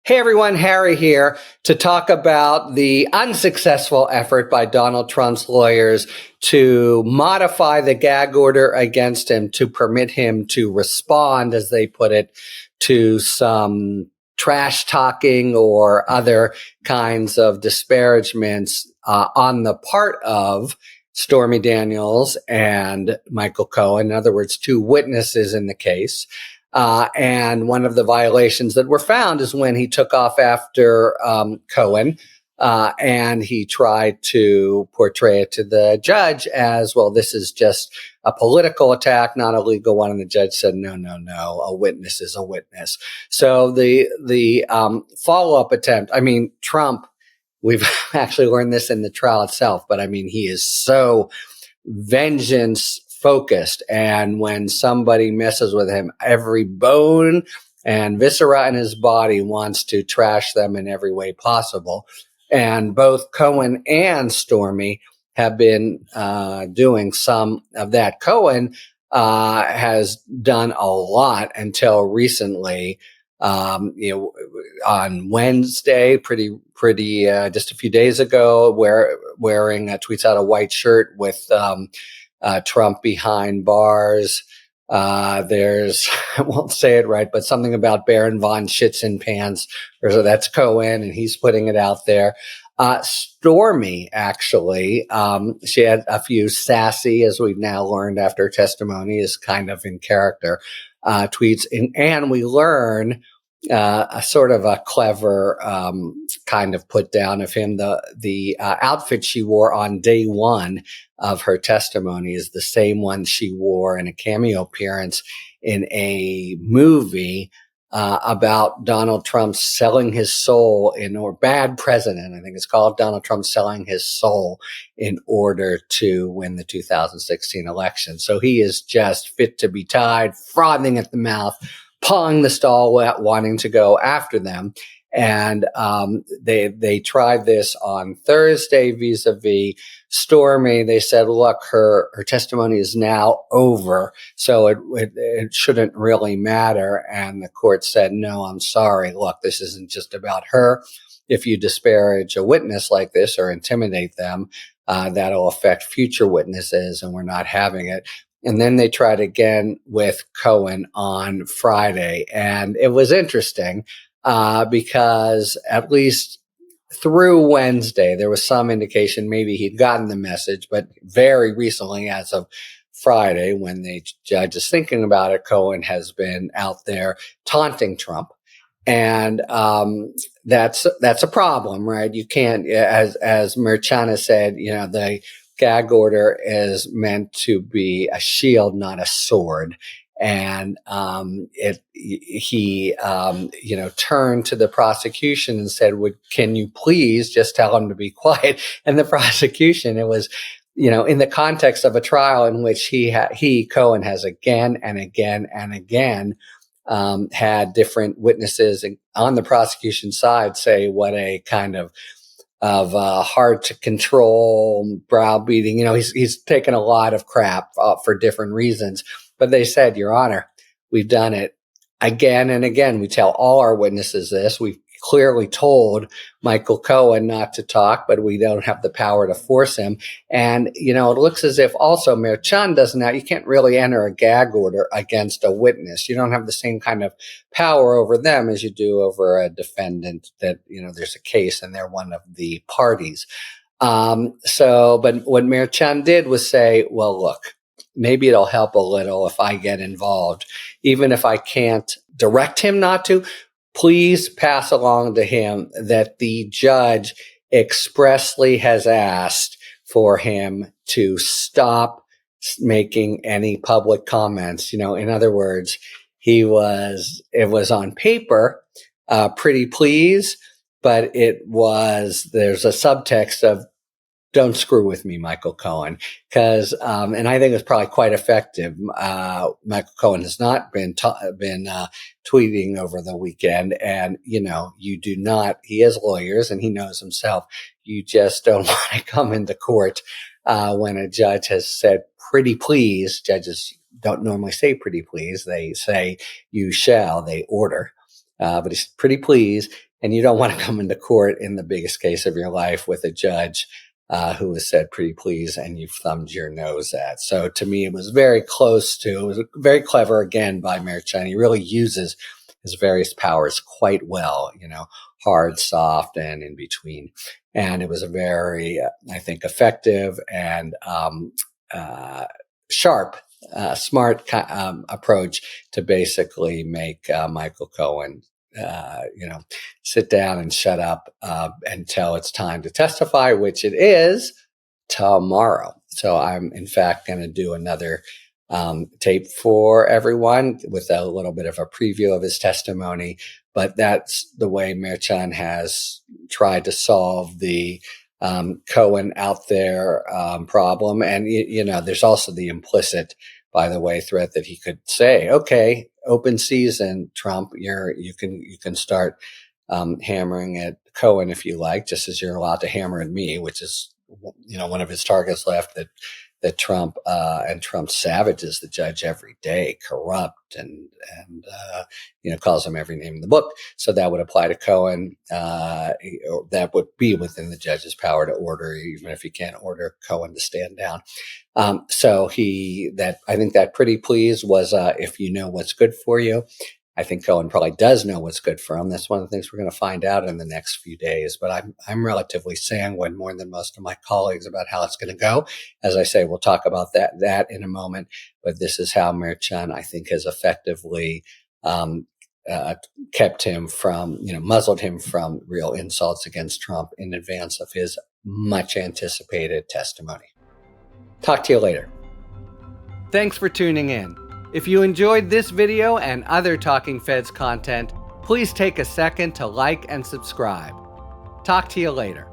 Hey everyone, Harry here to talk about the unsuccessful effort by Donald Trump's lawyers to modify the gag order against him to permit him to respond, as they put it, to some trash talking or other kinds of disparagements on the part of Stormy Daniels and Michael Cohen. In other words, two witnesses in the case. And one of the violations that were found is when he took off after Cohen, and he tried to portray it to the judge as, well, this is just a political attack, not a legal one. And the judge said, no, a witness is a witness. So the follow-up attempt, Trump, we've actually learned this in the trial itself, but he is so vengeance focused. And when somebody messes with him, every bone and viscera in his body wants to trash them in every way possible. And both Cohen and Stormy have been doing some of that. Cohen has done a lot until recently. On Wednesday, pretty just a few days ago, wearing tweets out a white shirt with Trump behind bars. There's, I won't say it right, but something about Baron von Shits in Pants. So that's Cohen, and he's putting it out there. Stormy, actually, she had a few sassy, as we've now learned after her testimony, is kind of in character, tweets. And we learn a sort of a clever kind of put down of him. The outfit she wore on day one of her testimony is the same one she wore in a cameo appearance in a movie about Donald Trump selling his soul or Bad President. I think it's called Donald Trump selling his soul in order to win the 2016 election. So he is just fit to be tied, frothing at the mouth, pawing the stall, wanting to go after them. And they tried this on Thursday vis-a-vis Stormy. They said, look, her testimony is now over, so it shouldn't really matter. And the court said, no, I'm sorry. Look, this isn't just about her. If you disparage a witness like this or intimidate them, that'll affect future witnesses, and we're not having it. And then they tried again with Cohen on Friday. And it was interesting because at least through Wednesday, there was some indication maybe he'd gotten the message. But very recently, as of Friday, when the judge is thinking about it, Cohen has been out there taunting Trump. And that's a problem, right? You can't, as Merchana said, the gag order is meant to be a shield, not a sword. And he turned to the prosecution and said, can you please just tell him to be quiet? And the prosecution, it was, in the context of a trial in which Cohen has again and again and again had different witnesses on the prosecution side say what a kind of hard to control, browbeating. He's taken a lot of crap for different reasons. But they said, Your Honor, we've done it again and again. We tell all our witnesses this. We've clearly told Michael Cohen not to talk, but we don't have the power to force him. And, it looks as if also Mayor Chun doesn't you can't really enter a gag order against a witness. You don't have the same kind of power over them as you do over a defendant that, there's a case and they're one of the parties. But what Mayor Chun did was say, well, look, maybe it'll help a little if I get involved. Even if I can't direct him not to, please pass along to him that the judge expressly has asked for him to stop making any public comments. In other words, it was on paper, pretty please, but there's a subtext of, don't screw with me, Michael Cohen, because and I think it's probably quite effective. Michael Cohen has not been tweeting over the weekend, and you do not. He has lawyers, and he knows himself. You just don't want to come into court when a judge has said "pretty please." Judges don't normally say "pretty please"; they say "you shall." They order. But it's pretty please. And you don't want to come into court in the biggest case of your life with a judge who has said pretty please and you've thumbed your nose at. So to me, it was very clever again by Mayor Chen. He really uses his various powers quite well, hard, soft, and in between. And it was a very, I think, effective and sharp, smart approach to basically make Michael Cohen sit down and shut up until it's time to testify, which it is tomorrow. So I'm, in fact, going to do another tape for everyone with a little bit of a preview of his testimony. But that's the way Mayor Chen has tried to solve the Cohen out there problem. And, there's also the implicit, by the way, threat that he could say, okay, open season, Trump, you can start hammering at Cohen if you like, just as you're allowed to hammer at me, which is, one of his targets left, that Trump and Trump savages the judge every day, corrupt and calls him every name in the book. So that would apply to Cohen. That would be within the judge's power to order, even if he can't order Cohen to stand down. So I think that pretty please was, if you know what's good for you. I think Cohen probably does know what's good for him. That's one of the things we're going to find out in the next few days. But I'm relatively sanguine, more than most of my colleagues, about how it's going to go. As I say, we'll talk about that in a moment. But this is how Mayor Chen, I think, has effectively kept him from, muzzled him from real insults against Trump in advance of his much anticipated testimony. Talk to you later. Thanks for tuning in. If you enjoyed this video and other Talking Feds content, please take a second to like and subscribe. Talk to you later.